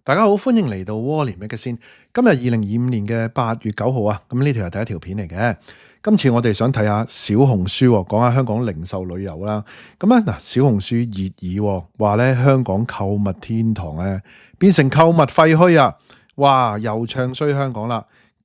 大家好，歡迎嚟到窩連 Magazine。今日2025年嘅8月9號啊，咁呢條係第一條片嚟嘅。今次我哋想睇下小紅書，講下香港零售旅遊啦。咁咧嗱，小紅書熱議話咧香港購物天堂咧變成購物廢墟啊！哇，又唱衰香港啦。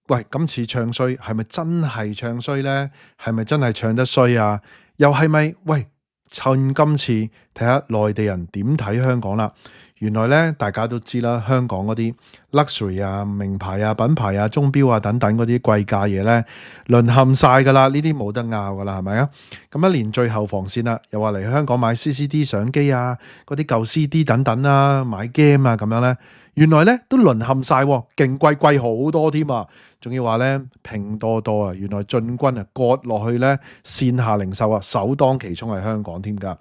喂，今次唱衰係咪真係唱衰呢？係咪真係唱得衰啊？又係咪？喂，趁今次睇下內地人點睇香港啦。原來咧，大家都知啦，香港嗰啲 luxury 啊、名牌啊、品牌啊、鐘錶啊等等嗰啲貴價嘢咧，淪陷晒噶啦，呢啲冇得拗噶啦，係咪啊？咁連最後防線啦，又話嚟香港買 CCD 相機啊，嗰啲舊 CD 等等啦，買 game 啊咁樣咧，原來咧都淪陷晒，勁貴好多添啊！仲要話咧拼多多啊，原來進軍啊割落去咧線下零售啊，首當其衝係香港添㗎。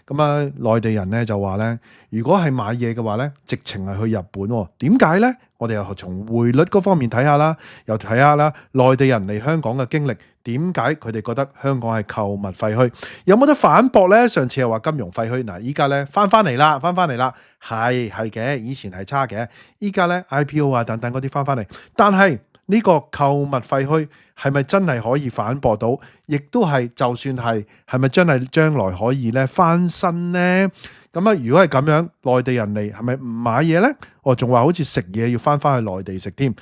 咁啊，內地人咧就話咧，如果係買嘢嘅話咧，直情係去日本喎。點解咧？我哋又從匯率嗰方面睇下啦，又睇下啦，內地人嚟香港嘅經歷，點解佢哋覺得香港係購物廢墟？有冇得反駁咧？上次係話金融廢墟，嗱，依家咧翻嚟啦，係嘅，以前係差嘅，依家咧 IPO 啊等等嗰啲翻嚟，但係呢個購物廢墟係咪真係可以反駁到？亦都係，就算係咪真係將來可以咧翻身呢？咁啊，如果係咁樣，內地人嚟係咪唔買嘢呢？我仲話好似食嘢要翻去內地食添。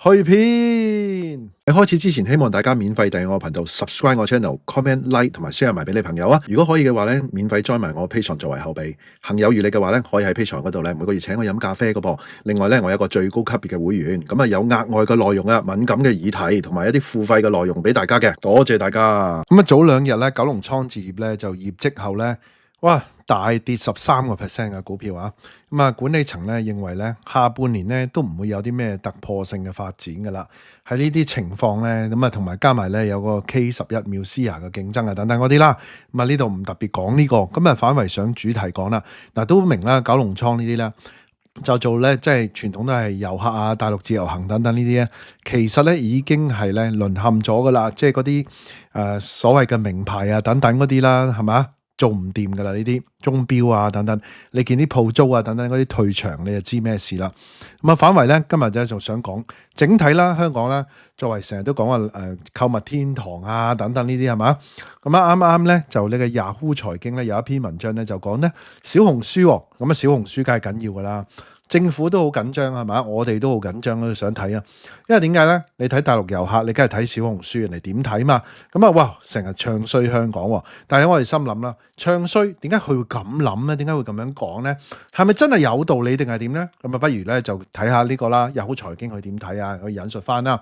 去片喺開始之前，希望大家免費訂閱我頻道 ，subscribe 我 channel，comment like 同埋 share 埋俾你朋友啊！如果可以嘅話咧，免費 join 埋我 Patreon 作為後備。行有餘力嘅話咧，可以喺 Patreon 嗰度咧每個月請我飲咖啡嘅噃。另外咧，我有個最高級別嘅會員，咁啊有額外嘅內容啊，敏感嘅議題同埋一啲付費嘅內容俾大家嘅，多謝大家。咁啊，早兩日咧，九龍倉置業咧就業績後咧，哇！大跌13%嘅股票啊！咁啊，管理層咧認為咧，下半年咧都唔會有啲咩突破性嘅發展噶啦。喺呢啲情況咧，咁啊同埋加埋咧有個 K11 MIUSIA 嘅競爭啊等等嗰啲啦。咁啊呢度唔特別講呢個，咁啊反為上主題講啦。嗱，都明啦，九龍倉呢啲咧就做咧，即係傳統都係遊客啊、大陸自由行等等呢啲咧，其實咧已經係咧淪陷咗噶啦。即係嗰啲所謂嘅名牌啊等等嗰啲啦，係嘛？做唔掂噶啦，呢啲鐘錶啊等等，你見啲鋪租啊等等嗰啲退場，你就知咩事啦。咁啊反為咧，今日就仲想講整體啦，香港啦，作為成日都講話購物天堂啊等等呢啲係嘛。咁啊啱啱咧就呢個 Yahoo 財經咧有一篇文章咧就講咧小紅書，咁啊小紅書梗係緊要噶啦。政府都好緊張係嘛，我哋都好緊張都想睇啊。因為點解咧？你睇大陸遊客，你梗係睇小紅書人哋點睇嘛。咁啊，哇，成日唱衰香港喎。但係我哋心諗啦，唱衰點解佢會咁諗咧？點解會咁樣講咧？係咪真係有道理定係點咧？咁啊，不如咧就睇下呢個啦。有好財經佢點睇啊？佢引述翻啦。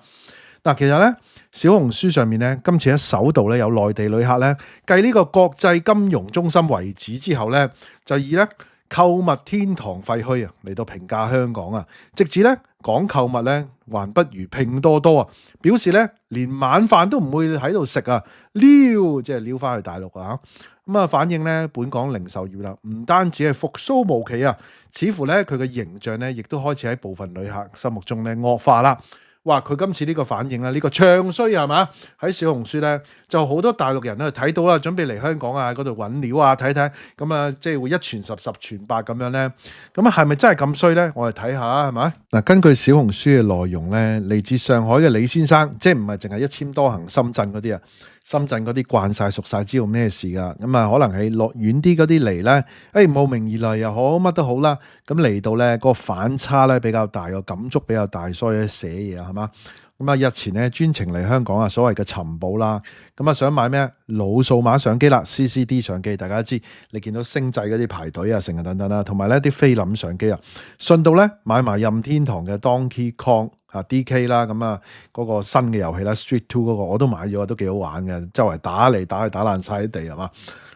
嗱，其實咧小紅書上面咧，今次喺首度咧有內地旅客咧，繼呢個國際金融中心為止之後咧，就以咧購物天堂廢墟啊嚟到評價香港啊，直至咧講購物咧還不如拼多多啊，表示咧連晚飯都唔會喺度食啊，即係撩翻去大陸啊，咁啊反映咧本港零售業啦，唔單止係復甦無期啊，似乎咧佢嘅形象咧亦都開始喺部分旅客心目中咧惡化啦。哇！佢今次呢個反應啊，呢個唱衰係嘛？喺小紅書咧就好多大陸人咧睇到啦，準備嚟香港啊嗰度揾料啊睇睇，咁啊即係會一傳十十傳百咁樣咧。咁啊係咪真係咁衰咧？我哋睇下係咪？嗱，根據小紅書嘅內容咧，嚟自上海嘅李先生，即係唔係淨係一簽多行深圳嗰啲啊？深圳嗰啲慣晒熟晒，知道咩事噶，咁啊可能係落遠啲嗰啲嚟咧，慕名而來又好，乜都好啦。咁嚟到咧個反差咧比較大，個感觸比較大，所以寫嘢係嘛。咁啊日前咧專程嚟香港啊，所謂嘅尋寶啦，咁啊想買咩老數碼相機啦 ，CCD 相機，大家知你見到星際嗰啲排隊啊，成日等等啦，同埋咧啲菲林相機啊，順道咧買埋任天堂嘅 Donkey Kong。DK 啦，咁啊嗰個新嘅遊戲啦 Street 2嗰個我都買咗，都幾好玩嘅，周圍打嚟打去打爛晒啲地係嘛。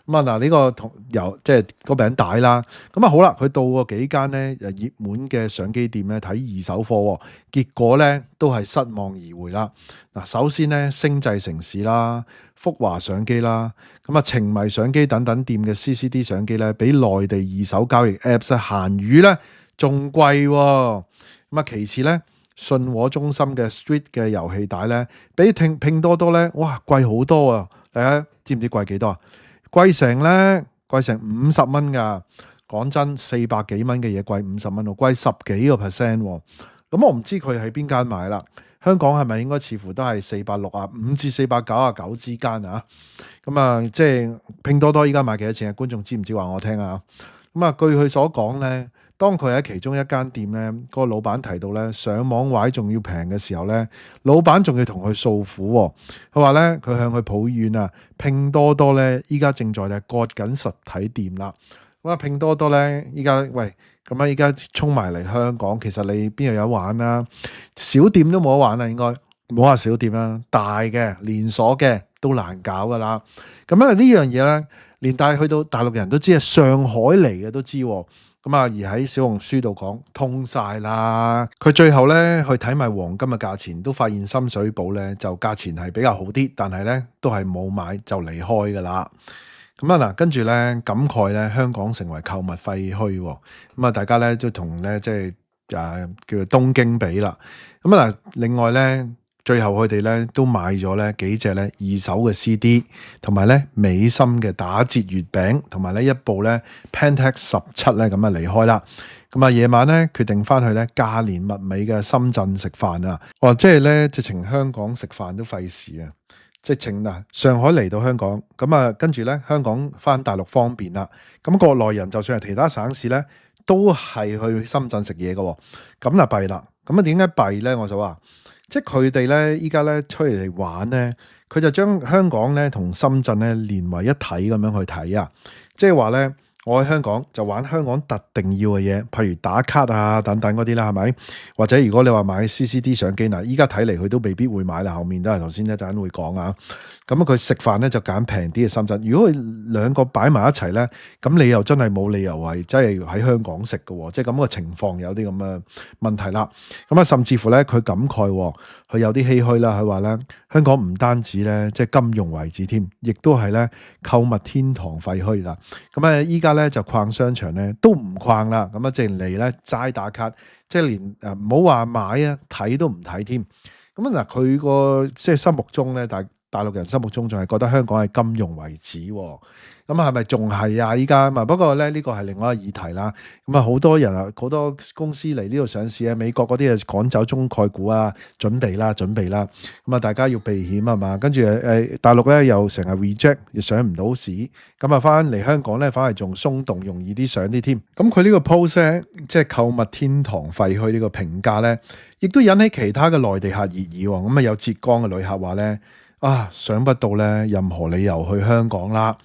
咁啊嗱呢個同由即係個餅帶啦，咁啊好啦，佢到過幾間咧熱門嘅相機店咧睇二手貨，結果咧都係失望而回啦。嗱，首先咧星際城市啦、福華相機啦，咁啊情迷相機等等店嘅 CCD 相機咧，比內地二手交易 Apps 閒魚咧仲貴。咁啊其次咧。信和中心嘅 Street 嘅遊戲帶咧，比拼多多咧，哇貴好多啊！大家知唔知貴幾多啊？貴成50蚊㗎。講真，400幾蚊嘅嘢貴50蚊喎，貴10幾個 percent 喎。咁我唔知佢喺邊間買啦。香港係咪應該似乎都係465至499之間啊？咁啊，即係拼多多依家賣幾多錢啊？觀眾知唔知話我聽啊？咁啊，據佢所講咧，當佢喺其中一間店咧，嗰個老闆提到咧，上網買仲要平嘅時候咧，老闆仲要同佢訴苦喎。佢話咧，佢向佢抱怨啊，拼多多咧依家正在咧割緊實體店啦。咁啊，拼多多咧依家喂。咁啊！依家衝埋嚟香港，其實你邊度有玩啊？小店都冇得玩啊，應該冇話小店啦，大嘅連鎖嘅都難搞噶啦。咁啊，呢樣嘢咧，連帶去到大陸人都知啊，上海嚟嘅都知。咁啊，而喺小紅書度講通晒啦。佢最後咧去睇埋黃金嘅價錢，都發現深水埗咧就價錢係比較好啲，但係咧都係冇買就離開噶啦。咁啊嗱，跟住咧感慨咧，香港成為購物廢墟喎。咁啊，大家咧都同咧即係叫做東京比啦。咁啊嗱，另外咧，最後佢哋咧都買咗咧幾隻咧二手嘅 CD，同埋咧美心嘅打折月餅，同埋咧一部咧 Pentax 17咧咁啊離開啦。咁啊夜晚咧決定翻去咧價廉物美嘅深圳食飯啊。哇！即係咧直情香港食飯都費事啊！直情嗱，上海嚟到香港，咁啊跟住咧香港翻大陸方便啦。咁國內人就算係其他省市咧，都係去深圳食嘢嘅。咁啊弊啦。咁啊點解弊咧？我就話，即係佢哋咧依家咧出嚟玩咧，佢就將香港咧同深圳咧連為一體咁樣去睇啊。即係話咧，我喺香港就玩香港特定要嘅嘢，譬如打卡啊等等嗰啲啦，係咪？或者如果你話買 CCD 相機嗱，依家睇嚟佢都未必會買啦，後面都係頭先一陣會講啊。咁佢食飯咧就揀平啲嘅深圳。如果佢兩個擺埋一齊咧，咁你又真係冇理由係真係喺香港食嘅喎，即係咁嘅情況有啲咁嘅問題啦。咁啊，甚至乎咧佢感慨，佢有啲唏噓啦。佢話咧，香港唔單止咧即係金融為主添，亦都係咧購物天堂廢墟啦。咁啊，依家咧就逛商場咧都唔逛啦。咁啊，淨嚟咧齋打卡，即係連唔好話買啊，睇都唔睇添。咁啊嗱，佢個即係心目中咧，大陸人心目中仲係覺得香港係金融為主喎。咁係咪仲係啊？依家不過咧呢個係另外一個議題啦。咁啊，好多人啊，好多公司嚟呢度上市啊，美國嗰啲啊趕走中概股啊，準備啦。咁啊，大家要避險啊嘛。跟住大陸咧又成日 reject，又上唔到市。咁啊，翻嚟香港咧反而仲鬆動，容易啲上啲添。咁佢呢個 post 咧，即係購物天堂廢墟呢個評價咧，亦都引起其他嘅內地客熱議喎。咁啊，有浙江嘅旅客話咧，想不到咧任何理由去香港啦。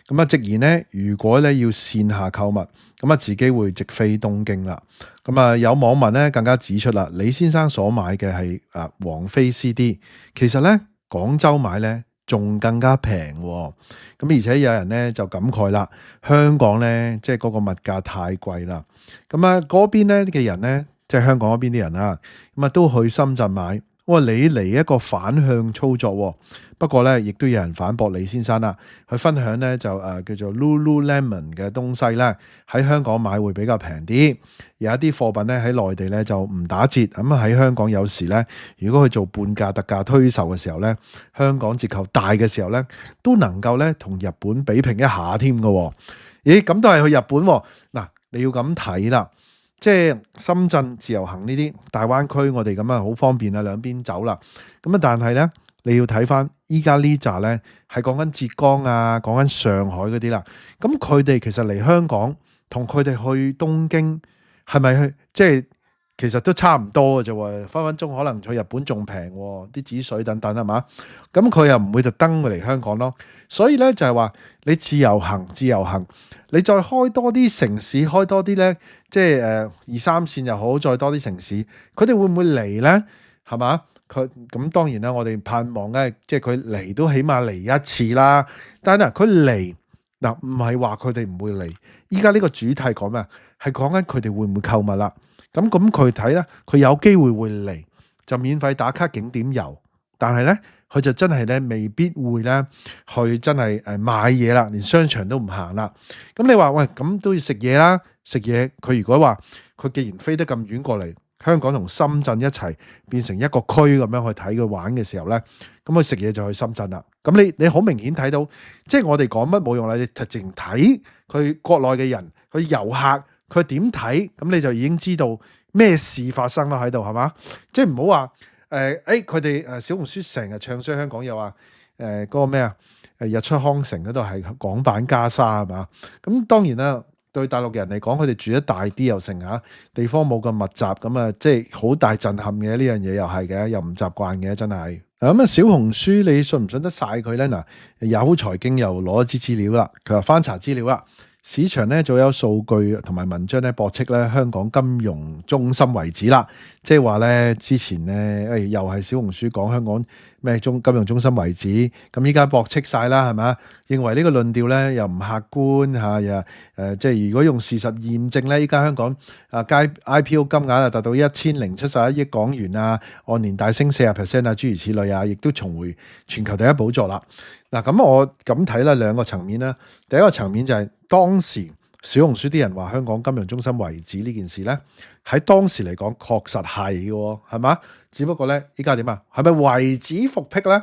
咁啊，直言咧，如果咧要線下購物，咁啊自己會直飛東京啦。咁啊，有網民咧更加指出啦，李先生所買嘅係王菲 CD，其實咧廣州買咧仲更加平喎。咁而且有人咧就感慨啦，香港咧即係嗰個物價太貴啦。咁啊嗰邊咧嘅人咧，即係香港嗰邊啲人啊，咁啊都去深圳買。你嚟一個反向操作喎。不過咧，亦都有人反駁李先生啦。佢分享咧就叫做 Lululemon 嘅東西咧，喺香港買會比較平啲。有一啲貨品咧喺內地咧就唔打折。咁喺香港有時咧，如果佢做半價特價推售嘅時候咧，香港折扣大嘅時候咧，都能夠咧同日本比拼一下添㗎。咦？咁都係去日本喎。嗱，你要咁睇啦。即係深圳自由行呢啲大灣區，我哋咁啊好方便啊，兩邊走啦。咁啊，但係咧，你要睇翻依家呢扎咧，係講緊浙江啊，講緊上海嗰啲啦。咁佢哋其實嚟香港同佢哋去東京係咪去？即係其實都差唔多嘅啫喎，分分鐘可能去日本仲平喎，啲紙水等等係嘛？咁佢又唔會特登嚟香港咯。所以咧就係話你自由行，你再開多啲城市，開多啲咧，即係2、3線又好，再多啲城市，佢哋會唔會嚟咧？係嘛？佢咁當然啦，我哋盼望咧，即係佢嚟都起碼嚟一次啦。但係佢嚟嗱，唔係話佢哋唔會嚟。依家呢個主題講咩？係講緊佢哋會唔會購物啦。咁佢睇咧，佢有機會會嚟就免費打卡景點遊，但係咧佢就真係咧未必會咧去真係買嘢啦，連商場都唔行啦。咁你話喂，咁都要食嘢啦，食嘢佢如果話佢既然飛得咁遠過嚟，香港同深圳一齊變成一個區咁樣去睇佢玩嘅時候咧，咁佢食嘢就去深圳啦。咁你好明顯睇到，即係我哋講乜冇用啦，你直情睇佢國內嘅人，佢遊客佢點睇，咁你就已經知道咩事發生啦喺度，係嘛？即係唔好話佢哋小紅書成日唱衰香港，又話嗰個咩啊？日出康城嗰度係港版加沙係嘛？咁當然啦，對大陸人嚟講，佢哋住得大啲又成嚇，地方冇咁密集，咁啊即係好大震撼嘅呢樣嘢又係嘅，又唔習慣嘅真係。咁啊小紅書你信唔信得晒佢咧？嗱，Yahoo財經又攞一支資料啦，佢話翻查資料啦。市場咧早有數據同埋文章咧駁斥咧香港金融中心遺址啦，即係話咧之前咧又係小紅書講香港咩金融中心遺址，咁依家駁斥晒啦係咪？認為呢個論調咧又唔客觀嚇，又即係如果用事實驗證咧，依家香港IPO 金額啊達到1071億港元啊，按年大升40%啊，諸如此類啊，亦都重回全球第一寶座啦。嗱咁我咁睇啦，兩個層面啦。第一個層面就係當時小紅書啲人話香港金融中心遺址呢件事咧，喺當時嚟講確實係嘅，係嘛？只不過咧依家點啊？係咪遺址復辟咧？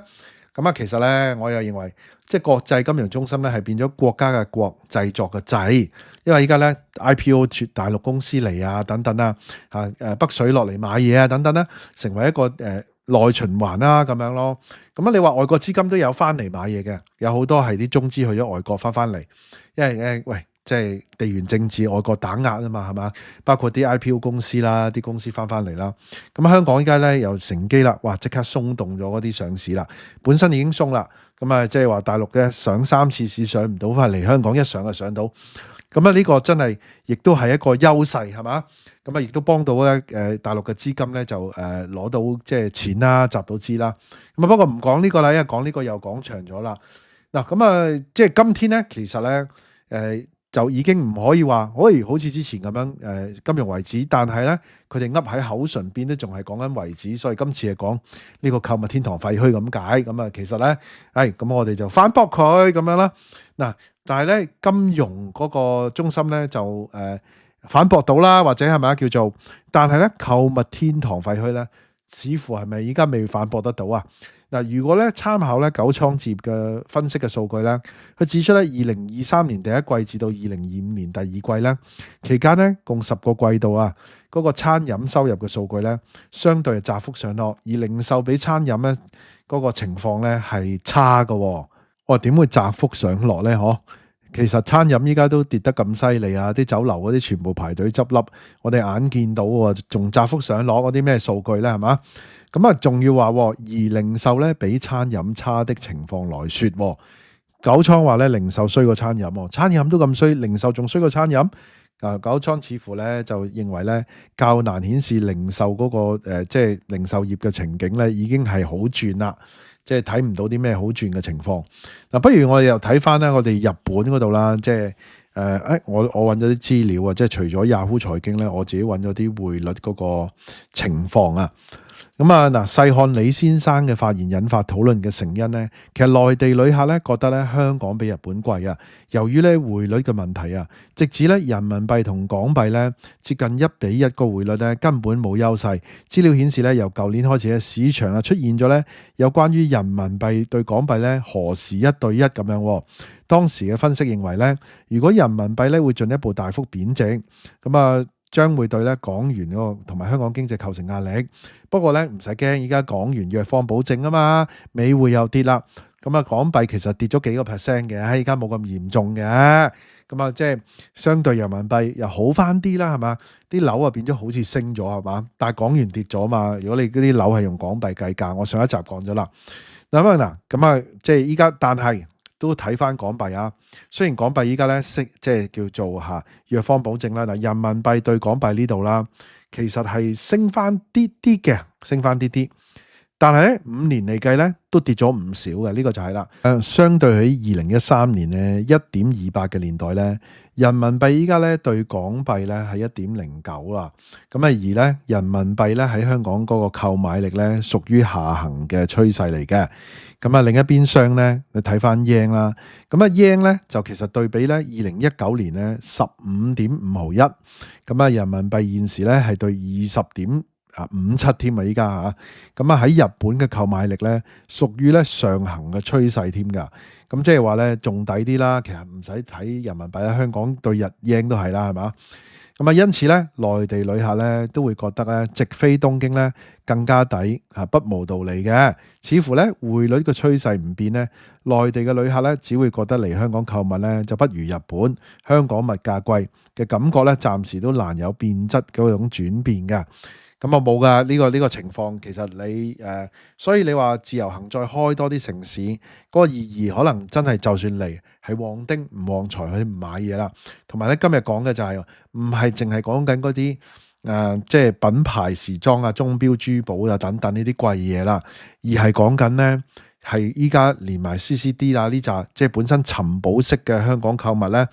咁啊，其實咧我又認為，即係國際金融中心咧係變咗國家嘅國製作嘅製，因為依家咧 IPO 絕大陸公司嚟啊等等啊，北水落嚟買嘢啊等等啦，成為一個內循環啦咁樣咯，咁啊你話外國資金都有翻嚟買嘢嘅，有好多係啲中資去咗外國翻嚟，因為喂即係地緣政治外國打壓啊嘛係嘛，包括啲 IPO 公司啦，啲公司翻嚟啦，咁香港依家咧又乘機啦，哇即刻鬆動咗嗰啲上市啦，本身已經鬆啦，咁啊即係話大陸咧上3次市上唔到，翻嚟香港一上就上到。咁啊，呢個真係亦都係一個優勢，係嘛？咁啊，亦都幫到咧大陸嘅資金咧就攞到即係錢啦，集到資啦。咁啊，不過唔講呢個啦，因為講呢個又講長咗啦。嗱，咁啊，即係今天咧，其實咧就已經唔可以話，好似之前咁樣金融遺址，但係咧佢哋噏喺口唇邊都仲係講緊遺址，所以今次係講呢個購物天堂廢墟咁解。咁啊，其實咧，咁我哋就反駁佢咁樣啦。嗱。但係咧，金融嗰個中心咧就反駁到啦，或者係咪叫做？但係咧，購物天堂廢墟咧，似乎係咪依家未反駁得到啊？嗱，如果咧參考咧九倉置業嘅分析嘅數據咧，佢指出咧2023年第一季至到2025年第二季咧期間咧，共10個季度啊，嗰個餐飲收入嘅數據咧，相對係窄幅上落，而零售比餐飲咧嗰個情況咧係差嘅。我點會窄幅上落咧？其實餐飲依家都跌得咁犀利啊！啲酒樓嗰啲全部排隊執笠，我哋眼見到喎，仲窄幅上落嗰啲咩數據咧？係嘛？咁啊，仲要話而零售咧比餐飲差的情況來說，九倉話咧零售衰過餐飲，餐飲都咁衰，零售仲衰過餐飲。九倉似乎咧就認為咧較難顯示零售嗰個即係零售業嘅情景咧已經係好轉啦。即係睇唔到啲咩好轉嘅情況。嗱，不如我哋又睇翻咧，我哋日本嗰度啦，即係我揾咗啲資料啊，即係除咗 Yahoo 財經咧，我自己揾咗啲匯率嗰個情況啊。咁啊嗱，細看李先生嘅發言引發討論嘅成因咧，其實內地旅客咧覺得咧香港比日本貴啊。由於咧匯率嘅問題啊，直至咧人民幣同港幣咧接近1:1個匯率咧根本冇優勢。資料顯示咧，由舊年開始嘅市場啊出現咗咧有關於人民幣對港幣咧何時1對1咁樣。當時嘅分析認為咧，如果人民幣咧會進一步大幅貶值，咁啊將會對咧港元嗰個同埋香港經濟構成壓力。不過咧唔使驚，依家港元弱方保證啊嘛，美匯又跌啦，咁啊港幣其實跌咗幾個 percent 嘅，依家冇咁嚴重嘅。咁啊即係相對人民幣又好翻啲啦，係嘛？啲樓啊變咗好似升咗係嘛？但係港元跌咗嘛。如果你嗰啲樓係用港幣計價，我上一集講咗啦。咁啊即係依家，但係都睇翻港幣啊。雖然港幣依家咧即係叫做弱方保證啦。嗱，人民幣對港幣呢度啦，其實係升翻啲啲嘅，升翻啲啲。但係咧5年嚟計咧都跌咗唔少嘅，呢個就係啦。相對喺2013年咧1.28嘅年代咧，人民幣依家咧對港幣咧係1.09啦。咁啊而咧人民幣咧喺香港嗰個購買力咧屬於下行嘅趨勢嚟嘅。咁啊另一邊廂咧，你睇翻 yen 啦，咁啊 yen 咧就其實對比咧2019年咧15.51，咁啊人民幣現時咧係對20.57添啊！依家嚇，咁啊喺日本嘅購買力咧，屬於咧上行嘅趨勢添㗎。咁即係話咧，仲抵啲啦。其實唔使睇人民幣啦，香港對日 yen 都係啦，係嘛？咁啊，因此咧，內地旅客咧都會覺得咧，直飛東京咧更加抵啊，不無道理嘅。似乎咧匯率嘅趨勢唔變咧，內地嘅旅客咧只會覺得嚟香港購物咧就不如日本，香港物價貴嘅感覺咧，暫時都難有變質嗰種轉變㗎。咁啊冇噶呢個情況，其實你所以你話自由行再開多啲城市，嗰個意義可能真係就算嚟係旺丁唔旺財，佢唔買嘢啦。同埋咧今日講嘅就係唔係淨係講緊嗰啲即係品牌時裝啊、鐘錶珠寶啊等等呢啲貴嘢啦，而係講緊咧係依家連埋 CCD 啦呢扎即係本身尋寶式嘅香港購物咧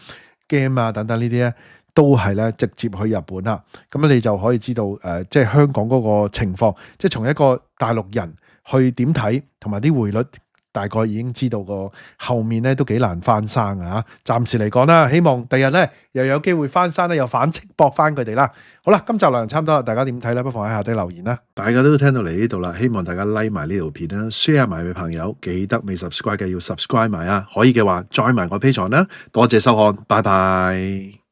game 啊等等呢啲咧。都係咧直接去日本啦，咁你就可以知道即係香港嗰個情況，即係從一個大陸人去點睇，同埋啲匯率大概已經知道個後面咧都幾難翻生啊！暫時嚟講啦，希望第日咧又有機會翻生咧，又反擊搏翻佢哋啦。好啦，今集內容差唔多啦，大家點睇咧？不妨喺下底留言啦。大家都聽到嚟呢度啦，希望大家 like 埋呢條片啦 ，share 埋俾朋友，記得未 subscribe 嘅要 subscribe 埋啊！可以嘅話 join 埋我 Patreon啦。多謝收看，拜拜。